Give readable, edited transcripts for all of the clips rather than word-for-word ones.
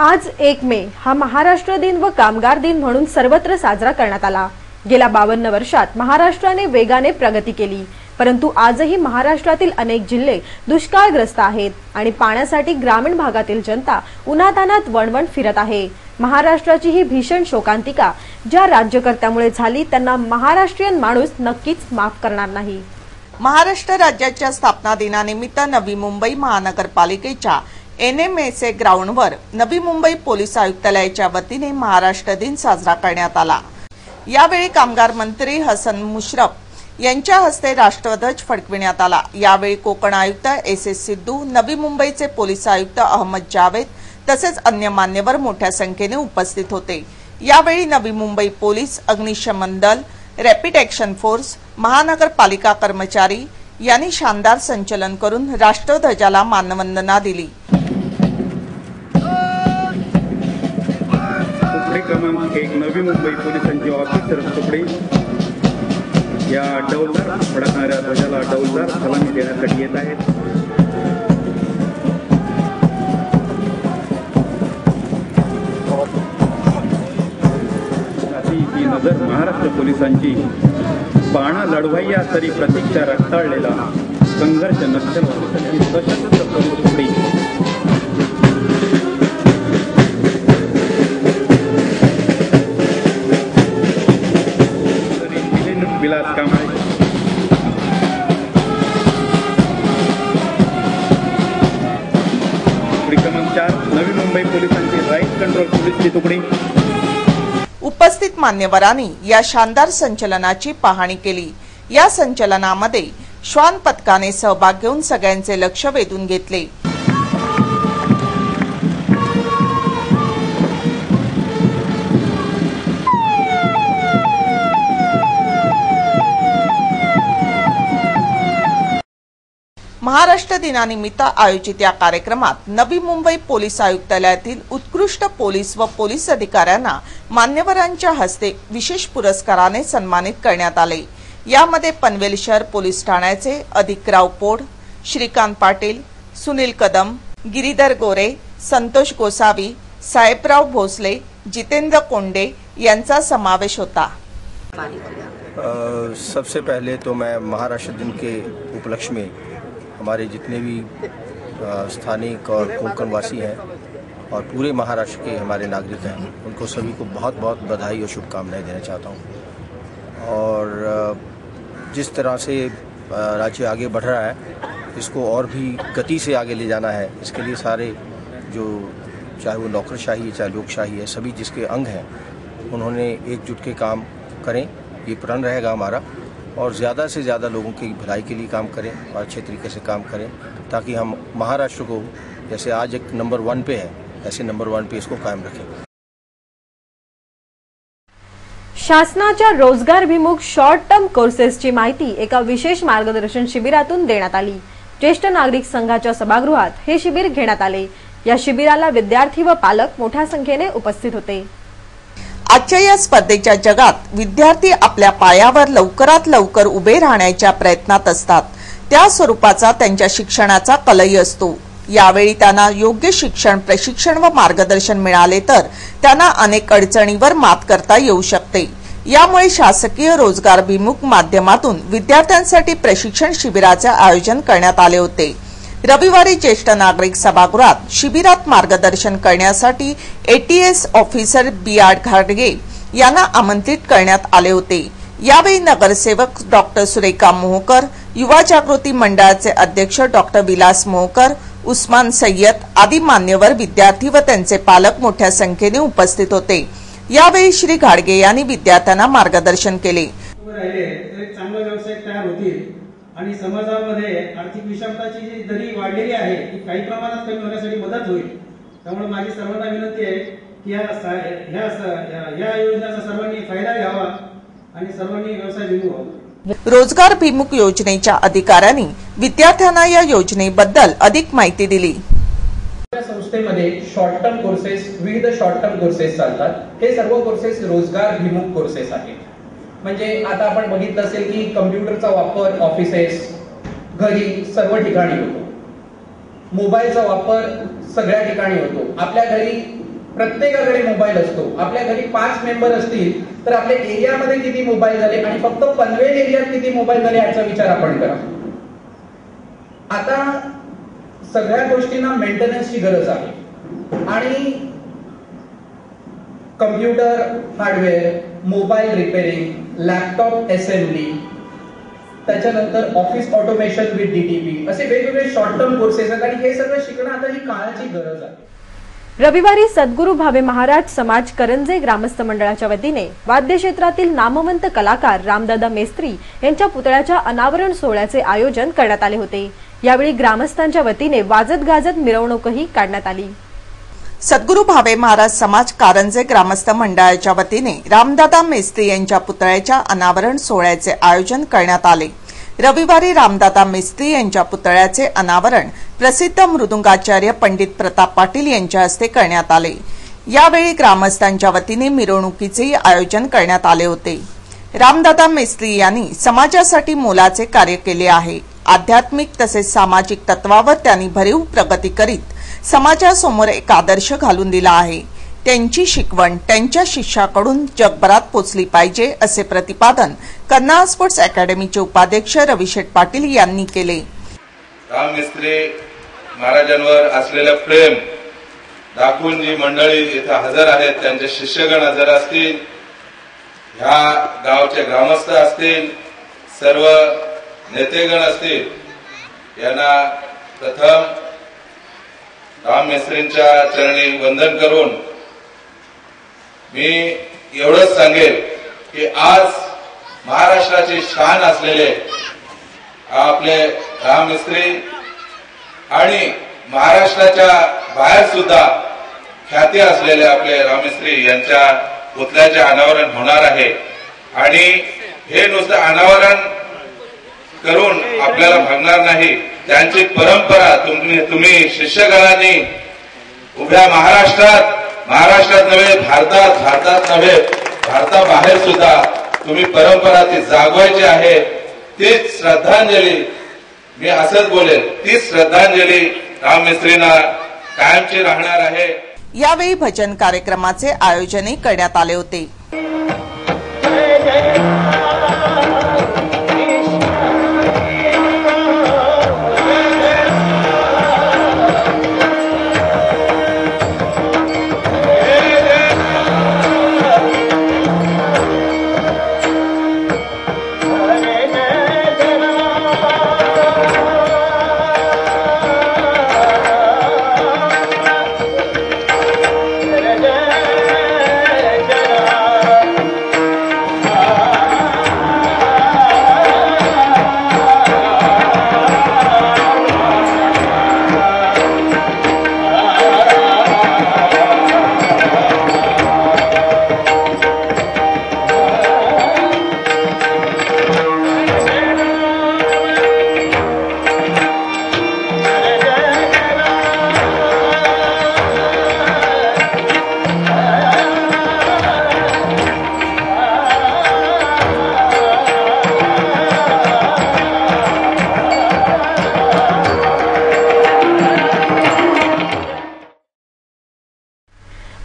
आज 1 मे हा महाराष्ट्र दिन व कामगार दिन म्हणून सर्वत्र साजरा करण्यात आला। गेल्या 52 वर्षात महाराष्ट्राने वेगाने प्रगती केली, परंतु आजही महाराष्ट्रातील अनेक जिल्हे दुष्काळग्रस्त आहेत आणि पाण्यासाठी ग्रामीण भागातील जनता उन्हातान्हात वणवण फिरत आहे। महाराष्ट्राची ही भीषण शोकांतिका ज्या राज्यकर्त्यामुळे झाली त्यांना महाराष्ट्रीयन माणूस नक्कीच माफ करणार नाही। महाराष्ट्र राज्याच्या स्थापना दिनानिमित्त नवी मुंबई महानगरपालिकेच्या NMSA ग्राउंडवर नवी मुंबई पोलीस आयुक्तालयाच्या वतीने महाराष्ट्र दिन साजरा करण्यात आला। यावेळी कामगार मंत्री हसन मुश्रफ यांच्या हस्ते राष्ट्रध्वज फडकविण्यात आला। यावेळी कोकण आयुक्त SS सिद्धू, नवी मुंबईचे पोलीस आयुक्त अहमद जावेद तसेच अन्य मान्यवर मोठ्या संख्येने उपस्थित होते। यावेळी नवी मुंबई पोलीस, अग्निशमन दल, रॅपिड ॲक्शन फोर्स, महानगरपालिका कर्मचारी यांनी शानदार संचलन करून राष्ट्रध्वजाला मानवंदना दिली। क्रमांक 1 नवी मुंबई पोलिसांची ऑफिसर तुकडी या डौलदार फडकणाऱ्या ध्वजाला डौलदार सलामी देण्यासाठी येत आहेत। ही नजर महाराष्ट्र पोलिसांची बाणा लढवय्या तरी प्रतीक्षा रक्ताळलेला संघर्ष नक्षल सशस्त्र पोलीस तुकडी विलास कांबळे क्रमांक 4 नवी मुंबई पोलिसांची राईट कंट्रोल पोलीसची तुकडी। उपस्थित मान्यवरांनी या शानदार संचलनाची पाहणी केली। या संचलनामध्ये श्वान पथकाने सहभाग घेऊन सगळ्यांचे लक्ष वेधून घेतले। महाराष्ट्र दिनानिमित्त आयोजित या कार्यक्रमात नवी मुंबई पोलीस आयुक्तालयातील उत्कृष्ट पोलीस व पोलीस अधिकाऱ्यांना मान्यवरांच्या हस्ते विशेष पुरस्काराने सन्मानित करण्यात आले। यामध्ये पनवेल शहर पोलीस ठाण्याचे अधिकराव पोड, श्रीकांत पाटील, सुनील कदम, गिरीधर गोरे, संतोष गोसावी, साहेबराव भोसले, जितेंद्र कोंडे यांचा समावेश होता। सबसे पहले तो मैं महाराष्ट्र दिन के उपलक्ष्य में हमारे जितने भी स्थानिक और कोंकणवासी हैं और पूरे महाराष्ट्र के हमारे नागरिक हैं, उनको सभी को बहुत बहुत बधाई और शुभकामनाएं देना चाहता हूं। और जिस तरह से राज्य आगे बढ़ रहा है, इसको और भी गति से आगे ले जाना है। इसके लिए सारे जो चाहे वो नौकरशाही है, चाहे लोकशाही है, सभी जिसके अंग हैं उन्होंने एकजुट के काम करें। ये प्रण रहेगा हमारा और ज़्यादा से ज़्यादा लोगों की भलाई के लिए काम करें और अच्छे तरीके से काम करें, ताकि हम महाराष्ट्र को जैसे आज एक नंबर 1 पे है, ऐसे नंबर 1 पे इसको कायम रखें। शासनाच्या रोजगारभिमुख शॉर्ट टर्म कोर्सेसची माहिती एका विशेष मार्गदर्शन शिबिरातून देण्यात आली। ज्येष्ठ नागरिक संघाच्या सभागृहात हे शिबिर घेण्यात आले। या शिबिराला विद्यार्थी व पालक मोठ्या संख्येने उपस्थित होते। आजच्या या स्पर्धेच्या जगात विद्यार्थी आपल्या पायावर लवकरात लवकर उभे राहण्याच्या प्रयत्नात असतात। त्या स्वरूपाचा त्यांच्या शिक्षणाचा कलई असतो। यावेळी त्यांना योग्य शिक्षण, प्रशिक्षण व मार्गदर्शन मिळाले तर त्यांना अनेक अडचणींवर मात करता येऊ शकते। यामुळे शासकीय रोजगारभिमुख माध्यमातून विद्यार्थ्यांसाठी प्रशिक्षण शिबिराचे आयोजन करण्यात आले होते। रविवारी ज्येष्ठ नागरिक सभागृहात शिबिरात मार्गदर्शन करण्यासाठी ATS ऑफिसर BR घाडगे यांना आमंत्रित करण्यात आले होते। यावेळी नगरसेवक डॉ. सुरेखा मोहकर, युवा जागृती मंडळाचे अध्यक्ष डॉ. विलास मोहकर, उस्मान सय्यद आदी मान्यवर, विद्यार्थी व त्यांचे पालक मोठ्या संख्येने उपस्थित होते। यावेळी श्री घाडगे यांनी विद्यार्थ्यांना मार्गदर्शन केले। आणि समाजामध्ये आर्थिक विषमताची जी दरी वाढलेली आहे ती काही प्रमाणात कमी होण्यासाठी मदत होईल। त्यामुळे माझी सर्वांना विनंती आहे की या योजनेचा सर्वांनी फायदा घ्यावा आणि सर्वांनी व्यवसाय जिंकवावा। रोजगारभिमुख योजनेच्या अधिकाऱ्यांनी विद्यार्थ्यांना या योजनेबद्दल अधिक माहिती दिली। संस्थेमध्ये शॉर्ट टर्म कोर्सेस, विविध शॉर्ट टर्म कोर्सेस चालतात। हे सर्व कोर्सेस रोजगारभिमुख कोर्सेस आहेत। म्हणजे आता आपण बघितलं असेल की कम्प्युटरचा वापर ऑफिसेस, घरी सर्व ठिकाणी होतो। मोबाईलचा वापर सगळ्या ठिकाणी होतो। आपल्या घरी प्रत्येकाकडे मोबाईल असतो. आपल्या घरी 5 मेंबर असतील तर आपल्या एरियामध्ये किती मोबाईल झाले आणि फक्त पनवेल एरियात किती मोबाईल झाले याचा विचार आपण करा. आता सगळ्या गोष्टींना मेंटेनन्सची गरज आहे आणि computer hardware, mobile repairing, laptop assembly, त्याच्यानंतर ऑफिस ऑटोमेशन विथ DTP असे वेगवेगळे शॉर्ट टर्म कोर्सेस आहेत आणि हे सगळं शिकणं आता ही काळाची गरज आहे. रविवारी सद्गुरू भावे महाराज समाज करंजे ग्रामस्थ मंडळाच्या वतीने वाद्य क्षेत्रातील नामवंत कलाकार रामदादा मेस्त्री यांच्या पुतळ्याच्या अनावरण सोहळ्याचे आयोजन करण्यात आले होते. यावेळी ग्रामस्थांच्या वतीने वाजत गाजत मिरवणूकही काढण्यात आली. सद्गुरू भावे महाराज समाज कारंजे ग्रामस्थ मंडळाच्या वतीने रामदादा मेस्त्री यांच्या पुतळ्याच्या अनावरण सोहळ्याचे आयोजन करण्यात आले. रविवारी रामदादा मेस्त्री यांच्या पुतळ्याचे अनावरण प्रसिद्ध मृदुंगाचार्य पंडित प्रताप पाटील यांच्या हस्ते करण्यात आले. यावेळी ग्रामस्थांच्या वतीने मिरवणुकीचे आयोजन करण्यात आले होते. रामदादा मेस्त्री यांनी समाजासाठी मोलाचे कार्य केले आहे. आध्यात्मिक तसेच सामाजिक तत्वावर त्यांनी भरीव प्रगती करीत समाजासमोर एक आदर्श घालून दिला आहे. त्यांची शिकवण त्यांच्या शिष्याकडून जगभरात पोचली पाहिजे असे प्रतिपादन कर्नाळ स्पोर्ट्स अकॅडमीचे उपाध्यक्ष रविशेठ पाटील यांनी केले. राम मेस्त्री महाराजांवर असलेलं प्रेम दाखवून जी मंडळी इथे हजर आहेत, त्यांचे शिष्यगण हजर असतील, ह्या गावचे ग्रामस्थ असतील, सर्व नेतेगण असतील, यांना प्रथम राम मेस्त्रींच्या चरणी वंदन करून मी एवढंच सांगेन की आज महाराष्ट्राची शान असलेले आपले राम मेस्त्री आणि महाराष्ट्राच्या बाहेर सुद्धा ख्याती असलेले आपले राम मेस्त्री यांच्या पुतळ्याचे अनावरण होणार आहे. आणि हे नुसतं अनावरण करून आपल्याला भागणार नाही. त्यांची परंपरा तुम्ही शिष्यगणांनी उभ्या महाराष्ट्रात नव्हे, भारतात नव्हे, भारताबाहेर सुद्धा तुम्ही परंपरा ती जागवायची आहे. तीच श्रद्धांजली, मी असंच बोलेन, तीच श्रद्धांजली राम मेस्त्रींना कायमची राहणार आहे. यावेळी भजन कार्यक्रमाचे आयोजनही करण्यात आले होते.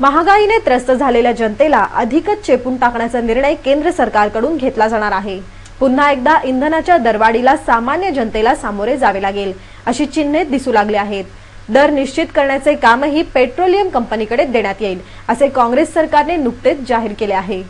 महागाईने त्रस्त झालेल्या जनतेला अधिकच चेपून टाकण्याचा निर्णय केंद्र सरकारकडून घेतला जाणार आहे. पुन्हा एकदा इंधनाच्या दरवाढीला सामान्य जनतेला सामोरे जावे लागेल अशी चिन्हे दिसू लागली आहेत. दर निश्चित करण्याचे कामही पेट्रोलियम कंपनीकडे देण्यात येईल असे काँग्रेस सरकारने नुकतेच जाहीर केले आहे.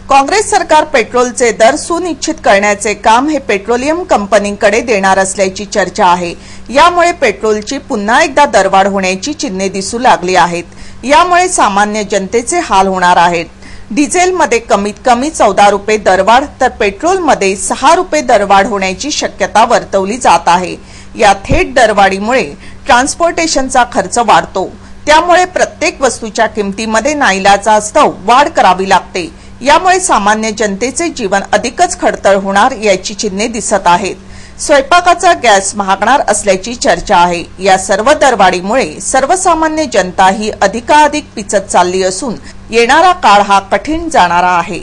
काँग्रेस सरकार पेट्रोलचे दर सुनिश्चित करण्याचे काम हे पेट्रोलियम कंपनीकडे देणार असल्याची चर्चा आहे. यामुळे पेट्रोलची पुन्हा एकदा दरवाढ होण्याची चिन्हे दिसू लागली आहेत. यामुळे सामान्य जनतेचे हाल होणार आहेत. डिझेलमध्ये कमीत कमी 14 रुपये दरवाढ तर पेट्रोलमध्ये 6 रुपये दरवाढ होण्याची शक्यता वर्तवली जात आहे. या थेट दरवाढीमुळे ट्रान्सपोर्टेशनचा खर्च वाढतो. त्यामुळे प्रत्येक वस्तूच्या किमतीमध्ये नाईलाजास्तव वाढ करावी लागते. यामुळे सामान्य जनतेचे जीवन अधिकच खडतर होणार याची चिन्हे दिसत आहेत. स्वयंपाकाचा गॅस महागणार असल्याची चर्चा आहे. या सर्व दरवाढीमुळे सर्वसामान्य जनता ही अधिकाधिक पिचत चालली असून येणारा काळ हा कठीण जाणारा आहे.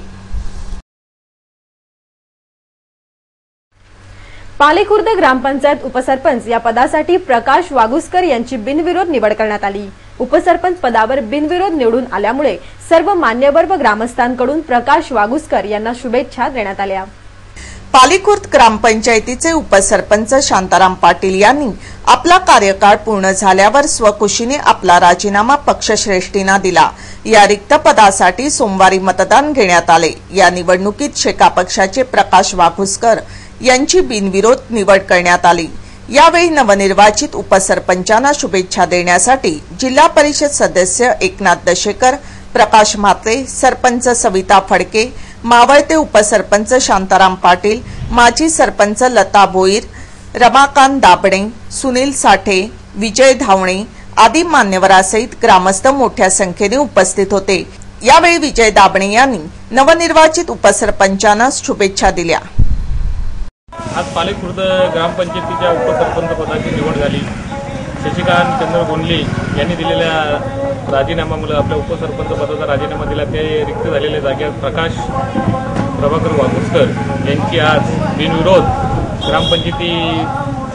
पालेखुर्द ग्रामपंचायत उपसरपंच या पदासाठी प्रकाश वागुस्कर यांची बिनविरोध निवड करण्यात आली. उपसरपंच पदावर बिनविरोध निवडून आल्यामुळे सर्व मान्यवर व ग्रामस्थांकडून प्रकाश वागुस्कर यांना शुभेच्छा देण्यात आल्या। पालीखुर्द ग्रामपंचायतीचे उपसरपंच शांताराम पाटील यांनी आपला कार्यकाळ पूर्ण झाल्यावर स्वखुशीने आपला राजीनामा पक्षश्रेष्ठींना दिला। या रिक्त पदासाठी सोमवारी मतदान घेण्यात आले। या निवडणुकीत शेका पक्षाचे प्रकाश वाघुस्कर यांची बिनविरोध निवड करण्यात आली। यावेळी नवनिर्वाचित उपसरपंचांना शुभेच्छा देण्यासाठी जिल्हा परिषद सदस्य एकनाथ दशेकर, प्रकाश म्हात्रे, सरपंच सविता फडके, मावळते उपसरपंच शांताराम पाटील, माजी सरपंच लता भोईर, रमाकांत दाबणे, सुनील साठे, विजय धावणे आदी मान्यवरांसहित ग्रामस्थ मोठ्या संख्येने उपस्थित होते। यावेळी विजय दाबणे यांनी नवनिर्वाचित उपसरपंचांना शुभेच्छा दिल्या। आज पालीखुर्द ग्रामपंचायतीच्या उपसरपंच पदाची निवड झाली। शशिकांत चंद्र गोंडले यांनी दिलेल्या राजीनाम्यामुळे आपल्या उपसरपंच पदाचा राजीनामा दिला। ते रिक्त झालेल्या जागेवर प्रकाश प्रभाकर वाघुस्कर यांची आज बिनविरोध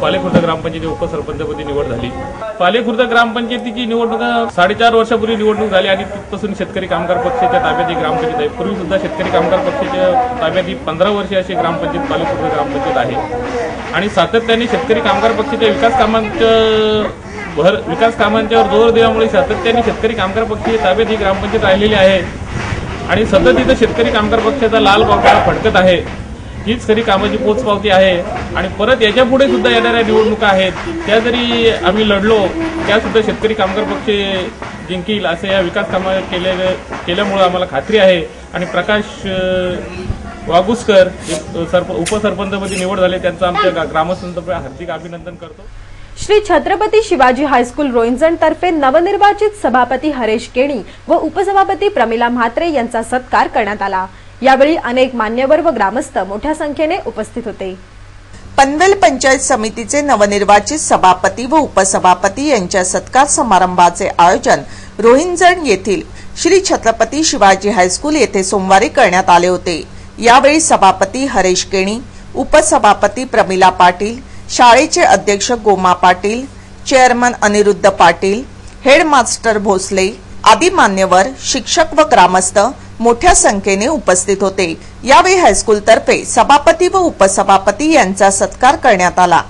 पालीखुर्द ग्रामपंचायती उपसरपंचपदी निवड झाली। पालीखुर्द ग्रामपंचायतीची निवडणूक 4.5 वर्षापूर्वी निवडणूक झाली आणि तिथपासून शेतकरी कामगार पक्षाच्या ताब्यात ही ग्रामपंचायत आहे। पूर्वी सुद्धा शेतकरी कामगार पक्षाच्या ताब्यात ही 15 वर्षे अशी ग्रामपंचायत पालीखुर्द ग्रामपंचायत आहे आणि सातत्याने शेतकरी कामगार पक्षाच्या विकास कामांच्यावर जोर दिल्यामुळे सातत्याने शेतकरी कामगार पक्षाच्या ताब्यात ही ग्रामपंचायत राहिलेली आहे आणि सतत इथं शेतकरी कामगार पक्षाचा लाल बावटा फडकत आहे। हीच खरी कामाची पोचपावती आहे आणि परत याच्या पुढे सुद्धा येणाऱ्या निवडणुका आहेत त्या जरी आम्ही लढलो त्या सुद्धा शेतकरी कामगार पक्ष जिंकील असं या विकास कामा केल्यामुळे आम्हाला खात्री आहे आणि प्रकाश वाघुस्कर उपसरपंचपदी निवड झाले त्यांचं आमच्या ग्रामस्थांतर्फे हार्दिक अभिनंदन करतो। श्री छत्रपती शिवाजी हायस्कूल रोहिंजण तर्फे नवनिर्वाचित सभापती हरेश केणी व उपसभापती प्रमिला म्हात्रे यांचा सत्कार करण्यात आला। यावेळी अनेक मान्यवर व ग्रामस्थ मोठ्या संख्येने उपस्थित होते। पनवेल पंचायत समितीचे नवनिर्वाचित सभापती व उपसभापती यांच्या सत्कार समारंभाचे आयोजन रोहिंजण येथील श्री छत्रपती शिवाजी हायस्कूल येथे सोमवारी करण्यात आले होते। यावेळी सभापती हरेश केणी, उपसभापती प्रमिला पाटील, शाळेचे अध्यक्ष गोमा पाटील, चेअरमन अनिरुद्ध पाटील, हेडमास्टर भोसले आदी मान्यवर, शिक्षक व ग्रामस्थ मोठ्या संख्येने उपस्थित होते। यावेळी हायस्कूलतर्फे सभापती व उपसभापती यांचा सत्कार करण्यात आला।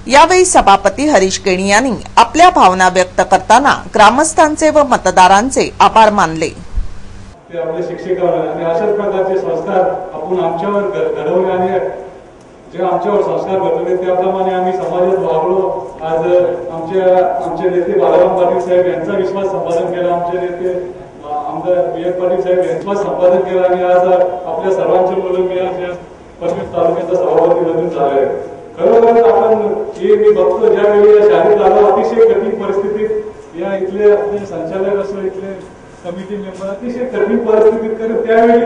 यावेळी सभापती हरीश केणी यांनी आपल्या भावना व्यक्त करताना ग्रामस्थांचे व मतदारांचे आभार मानले। ते आपले शिक्षक आणि अशाच प्रकारचे संस्कार आपण आमच्यावर घडवले आणि जे आमच्यावर संस्कार घडवले त्याप्रमाणे आम्ही समाजात वागलो। आज आमचे नेते बाळाराम पाटील साहेब यांचा विश्वास संपादन केला, आमचे नेते आमदार बी पाटील साहेब यांचा विश्वास संपादन केला आणि आज आपल्या सर्वांचे मुलं मी आज पनवेल तालुक्याचा सभापती म्हणून झाले। खरोखरच आपण मी बघतो ज्यावेळी या शाळेत आलो अतिशय कठीण परिस्थितीत या इथले आपले संचालक असो इथले कमिटी मेंबर अतिशय कठीण परिस्थितीत कारण त्यावेळी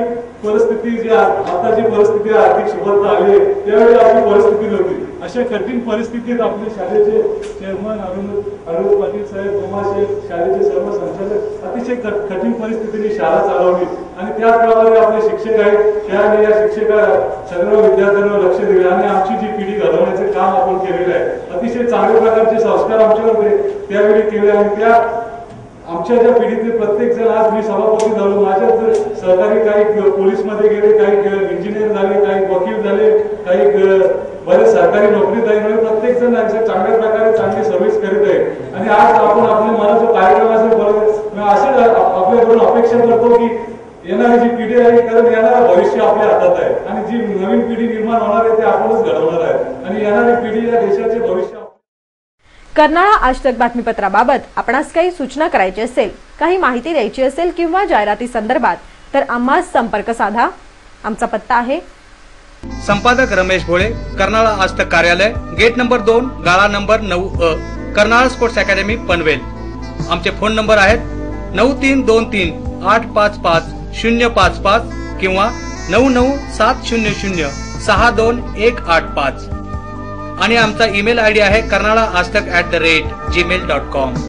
परिस्थिती जी आता जी परिस्थिती आर्थिक सुबत्ता आली त्यावेळी आपली परिस्थिती नव्हती। अशा कठीण परिस्थितीत आपले शाळेचे चेअरमन अरुण पाटील साहेब, गोमा साहेब, शाळेचे सर्व संचालक अतिशय कठीण परिस्थितीने शाळा चालवली आणि त्याचप्रमाणे आपले शिक्षक आहेत त्याने या शिक्षका सर्व विद्यार्थ्यांवर लक्ष दिले आणि आमची जी पिढी घडवण्याचे काम आपण केलेलं आहे। अतिशय चांगल्या प्रकारचे संस्कार आमच्यावर त्यावेळी केले आणि त्या आमच्या ज्या पिढीतले प्रत्येक जण आज मी सभापती झालो, माझ्याच सहकारी काही पोलीस मध्ये गेले, काही इंजिनियर झाले, काही वकील झाले, काही बरेच सरकारी नोकरी झाली, प्रत्येक जण चांगल्या प्रकारे चांगली सर्व्हिस करीत आहे आणि आज आपण आपल्या मनाचा कार्यक्रम असं आपल्याकडून अपेक्षा करतो की येणारी जी पिढी आहे कारण येणारं भविष्य आपल्या हातात आहे आणि जी नवीन पिढी निर्माण होणार आहे ते आपणच घडवणार आहे आणि येणारी पिढी या देशाचे भविष्य। कर्नाळा आज तक बातमीपत्राबाबत आपणास काही सूचना करायची असेल, काही माहिती द्यायची असेल किंवा जाहिराती संदर्भात तर आम्हास संपर्क साधा। आमचा पत्ता आहे संपादक रमेश भोळे, कर्नाळा आज तक कार्यालय, गेट नंबर 2, गाळा number 9A, Karnala sports academy Panvel. आमचे फोन नंबर आहेत 9323 855 055 किंवा 99700 622185 आणि आमचा ईमेल आयडी आहे karnalaaztak@gmail.com.